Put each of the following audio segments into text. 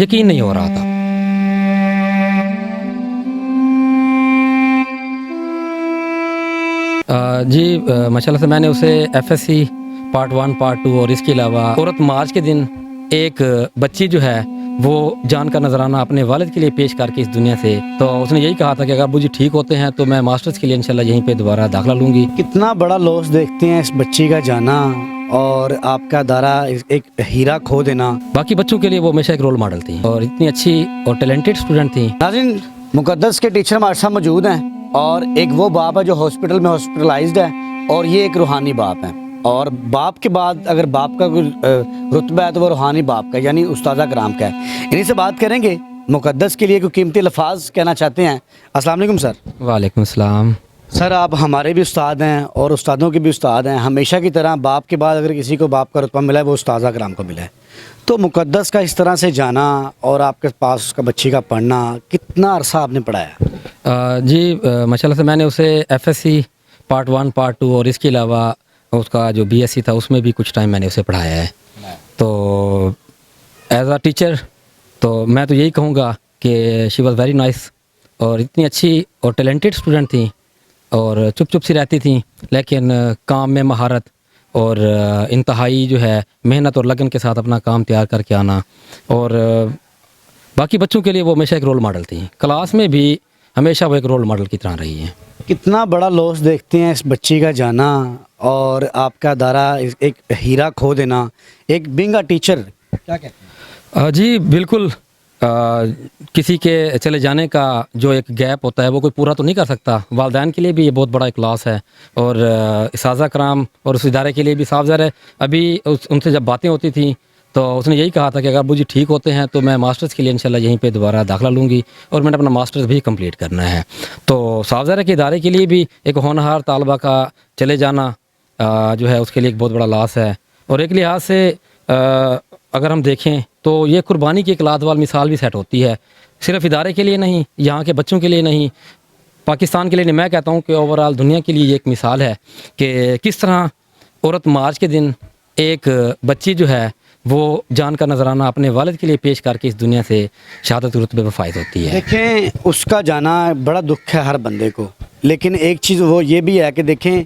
यकीन नहीं हो रहा था। माशाल्लाह से मैंने उसे FSC पार्ट 1 पार्ट 2 और इसके अलावा औरत मार्च के दिन एक बच्ची जो है वो जान का नजराना अपने वालिद के लिए पेश करके इस दुनिया से, तो उसने यही कहा था कि अगर अब्बू जी ठीक होते हैं तो मैं मास्टर्स के लिए इंशाल्लाह यहीं पे दोबारा दाखिला लूँगी। कितना बड़ा लॉस देखते हैं इस बच्ची का जाना और आपका दारा एक हीरा खो देना। बाकी बच्चों के लिए वो हमेशा एक रोल मॉडल थी और इतनी अच्छी और टैलेंटेड स्टूडेंट थी। नाज़रीन, मुक़द्दस के टीचर हमारे साथ मौजूद हैं और एक वो बाप है जो हॉस्पिटल में हॉस्पिटलाइज्ड है और ये एक रूहानी बाप है। और बाप के बाद अगर बाप का कोई रुतबा है तो वो रूहानी बाप का यानी उस्ताद कराम का है। इन्हीं से बात करेंगे। मुक़द्दस के लिए कोई कीमती लफ्ज़ कहना चाहते हैं। अस्सलाम वालेकुम सर। वालेकुम अस्सलाम। सर, आप हमारे भी उस्ताद हैं और उस्तादों के भी उस्ताद हैं। हमेशा की तरह बाप के बाद अगर किसी को बाप का रुतबा मिला है वो उस्ताद कराम को मिला है। तो मुक़द्दस का इस तरह से जाना और आपके पास उसका बच्ची का पढ़ना, कितना अरसा आपने पढ़ाया? माशाल्लाह से मैंने उसे FSC पार्ट 1 पार्ट 2 और इसके अलावा उसका जो BSc था उसमें भी कुछ टाइम मैंने उसे पढ़ाया है। तो एज अ टीचर तो मैं तो यही कहूँगा कि शी वॉज़ वेरी नाइस और इतनी अच्छी और टैलेंटेड स्टूडेंट थी और चुप चुप सी रहती थी, लेकिन काम में महारत और इंतहाई जो है मेहनत और लगन के साथ अपना काम तैयार करके आना। और बाकी बच्चों के लिए वो हमेशा एक रोल मॉडल थी। क्लास में भी हमेशा वो एक रोल मॉडल की तरह रही है। कितना बड़ा लॉस देखते हैं इस बच्ची का जाना और आपका दारा एक हीरा खो देना, एक बीइंग अ टीचर, क्या कहते हैं? जी बिल्कुल। किसी के चले जाने का जो एक गैप होता है वो कोई पूरा तो नहीं कर सकता। वालिदैन के लिए भी ये बहुत बड़ा एक लॉस है और इसाज़ा कराम और उस इदारे के लिए भी। साफ ज़ाहिर है अभी उनसे जब बातें होती थी तो उसने यही कहा था कि अगर अब्बू जी ठीक होते हैं तो मैं मास्टर्स के लिए इंशाल्लाह यहीं पे दोबारा दाखिला लूँगी और मैंने अपना मास्टर्स भी कंप्लीट करना है। तो साफ ज़ाहिर है कि इदारे के लिए भी एक होनहार तालबा का चले जाना जो है उसके लिए एक बहुत बड़ा लॉस है। और एक लिहाज से अगर हम देखें तो ये कुर्बानी की एक लाजवाब मिसाल भी सेट होती है, सिर्फ इदारे के लिए नहीं, यहाँ के बच्चों के लिए नहीं, पाकिस्तान के लिए नहीं। मैं कहता हूँ कि ओवरऑल दुनिया के लिए ये एक मिसाल है कि किस तरह औरत मार्च के दिन एक बच्ची जो है वो जान का नजराना अपने वालिद के लिए पेश करके इस दुनिया से शहादत के रुतबे पर फायद होती है। देखें, उसका जाना बड़ा दुख है हर बंदे को, लेकिन एक चीज़ वो ये भी है कि देखें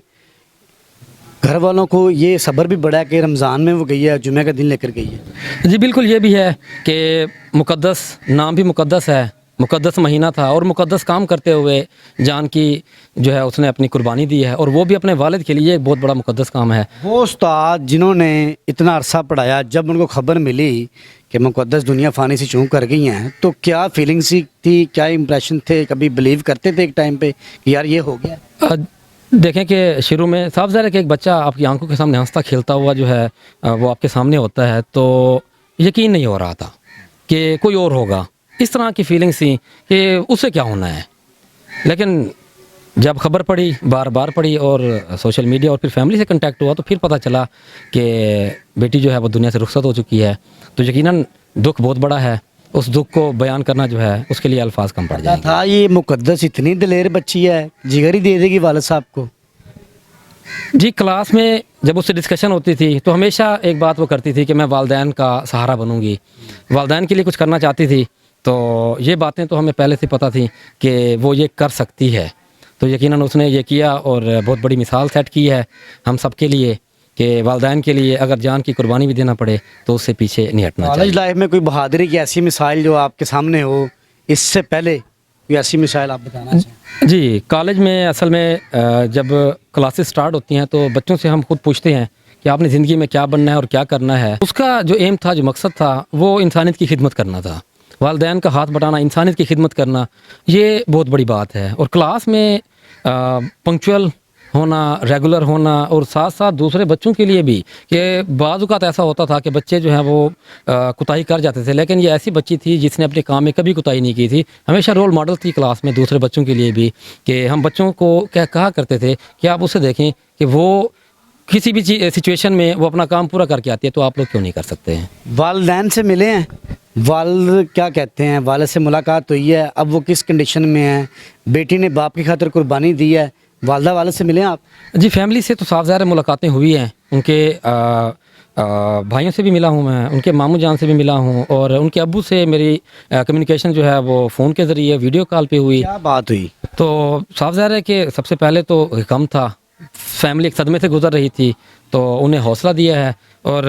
घर वालों को ये सब्र भी बड़ा है कि रमज़ान में वो गई है, जुमे का दिन लेकर गई है। जी बिल्कुल, ये भी है कि मुक़द्दस नाम भी मुक़द्दस है, मुक़द्दस महीना था और मुक़द्दस काम करते हुए जान की जो है उसने अपनी कुर्बानी दी है और वो भी अपने वालिद के लिए एक बहुत बड़ा मुक़द्दस काम है। वो उस्ताद जिन्होंने इतना अरसा पढ़ाया, जब उनको खबर मिली कि मुक़द्दस दुनिया फ़ानी से चूँ कर गई हैं तो क्या फीलिंग्स थी, क्या इंप्रेशन थे? कभी बिलीव करते थे एक टाइम पे कि यार ये हो गया? देखें कि शुरू में साफ ज़ाहिर है कि एक बच्चा आपकी आंखों के सामने हंसता खेलता हुआ जो है वो आपके सामने होता है तो यकीन नहीं हो रहा था कि कोई और होगा। इस तरह की फीलिंग्स थी कि उससे क्या होना है। लेकिन जब खबर पड़ी, बार बार पड़ी और सोशल मीडिया और फिर फैमिली से कांटेक्ट हुआ तो फिर पता चला कि बेटी जो है वो दुनिया से रुखसत हो चुकी है, तो यकीनन दुख बहुत बड़ा है। उस दुख को बयान करना जो है उसके लिए अल्फाज कम पड़ जाएंगे। था ये मुक़द्दस इतनी दिलेर बच्ची है, जिगर ही दे देगी वालिद साहब को। जी क्लास में जब उससे डिस्कशन होती थी तो हमेशा एक बात वो करती थी कि मैं वालिदैन का सहारा बनूंगी, वालिदैन के लिए कुछ करना चाहती थी। तो ये बातें तो हमें पहले से पता थी कि वो ये कर सकती है, तो यकीनन उसने ये किया और बहुत बड़ी मिसाल सेट की है हम सब के लिए कि वालिदैन के लिए अगर जान की कुर्बानी भी देना पड़े तो उससे पीछे नहीं हटना चाहिए। कॉलेज लाइफ में कोई बहादुरी की ऐसी मिसाल जो आपके सामने हो, इससे पहले कोई ऐसी मिसाल आप बताना चाहें? जी कॉलेज में असल में जब क्लासेस स्टार्ट होती हैं तो बच्चों से हम खुद पूछते हैं कि आपने ज़िंदगी में क्या बनना है और क्या करना है। उसका जो एम था, जो मकसद था, वो इंसानियत की खिदमत करना था। वालिदैन का हाथ बटाना, इंसानियत की खिदमत करना, ये बहुत बड़ी बात है। और क्लास में पंक्चुअल होना, रेगुलर होना और साथ साथ दूसरे बच्चों के लिए भी कि बाज़ औक़ात ऐसा होता था कि बच्चे जो हैं वो कुताही कर जाते थे, लेकिन ये ऐसी बच्ची थी जिसने अपने काम में कभी कुताही नहीं की थी। हमेशा रोल मॉडल थी क्लास में दूसरे बच्चों के लिए भी कि हम बच्चों को क्या कहा करते थे कि आप उसे देखें कि वो किसी भी सिचुएशन में वो अपना काम पूरा करके आती है, तो आप लोग क्यों नहीं कर सकते हैं? वालिदैन से मिले हैं? वालिद क्या कहते हैं? वालिद से मुलाकात हुई है? अब वो किस कंडीशन में है? बेटी ने बाप की खातिर कुर्बानी दी है, वालिदा वालिद से मिले हैं आप? जी फैमिली से तो साफ ज़ाहिर मुलाकातें हुई हैं। उनके भाइयों से भी मिला हूँ मैं, उनके मामू जान से भी मिला हूँ, और उनके अब्बू से मेरी कम्युनिकेशन जो है वो फ़ोन के ज़रिए वीडियो कॉल पे हुई। क्या बात हुई? तो साफ ज़ाहिर है कि सबसे पहले तो गम था, फैमिली एक सदमे से गुजर रही थी, तो उन्हें हौसला दिया है। और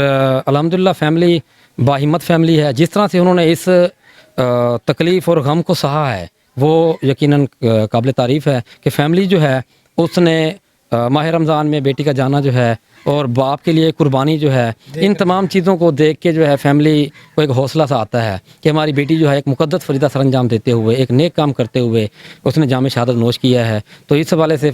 अल्हम्दुलिल्लाह फैमिली बाहिम्मत फैमिली है। जिस तरह से उन्होंने इस तकलीफ़ और गम को सहा है वो यकीनन काबिल तारीफ़ है कि फैमिली जो है उसने माह रमज़ान में बेटी का जाना जो है और बाप के लिए कुर्बानी जो है, इन तमाम चीज़ों को देख के जो है फैमिली को एक हौसला सा आता है कि हमारी बेटी जो है एक मुक़द्दस फ़रीदा सर अंजाम देते हुए, एक नेक काम करते हुए उसने जाम शहादत नोश किया है। तो इस हवाले से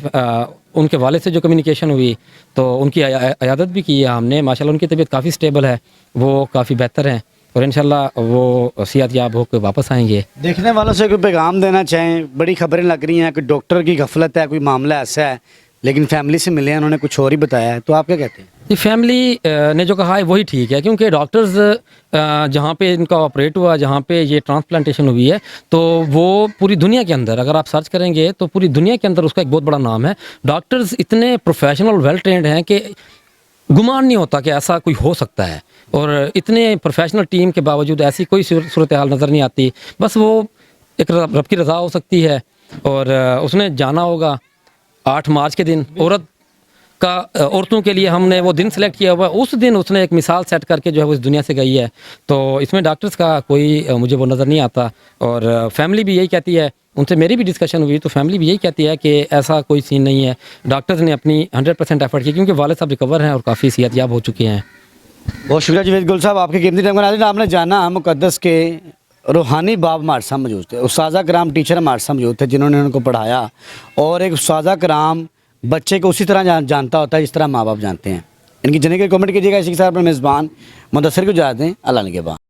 उनके वालिद से जो कम्युनिकेशन हुई तो उनकी अयादत भी की है हमने। माशाल्लाह उनकी तबीयत काफ़ी स्टेबल है, वो काफ़ी बेहतर हैं और इंशाल्लाह वो सेहत याब होकर वापस आएंगे। देखने वालों से कोई पैगाम देना चाहें? बड़ी खबरें लग रही हैं कि डॉक्टर की गफलत है, कोई मामला ऐसा है, लेकिन फैमिली से मिले हैं उन्होंने कुछ और ही बताया है, तो आप क्या कहते हैं? ये फैमिली ने जो कहा है वही ठीक है, क्योंकि डॉक्टर्स जहाँ पे इनका ऑपरेट हुआ, जहाँ पे ये ट्रांसप्लांटेशन हुई है, तो वो पूरी दुनिया के अंदर अगर आप सर्च करेंगे तो पूरी दुनिया के अंदर उसका एक बहुत बड़ा नाम है। डॉक्टर्स इतने प्रोफेशनल वेल ट्रेंड हैं कि गुमान नहीं होता कि ऐसा कोई हो सकता है, और इतने प्रोफेशनल टीम के बावजूद ऐसी कोई सूरत हाल नज़र नहीं आती। बस वो एक रब की रज़ा हो सकती है, और उसने जाना होगा 8 मार्च के दिन औरतों के लिए हमने वो दिन सेलेक्ट किया हुआ है। उस दिन उसने एक मिसाल सेट करके जो है वो इस दुनिया से गई है, तो इसमें डॉक्टर्स का कोई मुझे वो नज़र नहीं आता। और फैमिली भी यही कहती है, उनसे मेरी भी डिस्कशन हुई तो फैमिली भी यही कहती है कि ऐसा कोई सीन नहीं है। डॉक्टर्स ने अपनी 100% एफर्ट की, क्योंकि वालिद साहब रिकवर हैं और काफ़ी सेहत याब हो चुके हैं। बहुत शुक्रिया जावेद गुल साहब, आपके कीमती टाइम का। नाज़रीन, आपने जाना मुक़द्दस के रूहानी बाप हमारे साथ मौजूद थे, उस्ताज़ा कराम टीचर हमारे साथ मौजूद थे जिन्होंने उनको पढ़ाया, और एक उस्ताज़ा कराम बच्चे को उसी तरह जानता होता है जिस तरह माँ बाप जानते हैं। इनकी जने के कमेंट कीजिएगा। इसी के साथ अपने मेज़बान मुदस्सिर को इजाज़त दें। अल्लाह ने के बाद।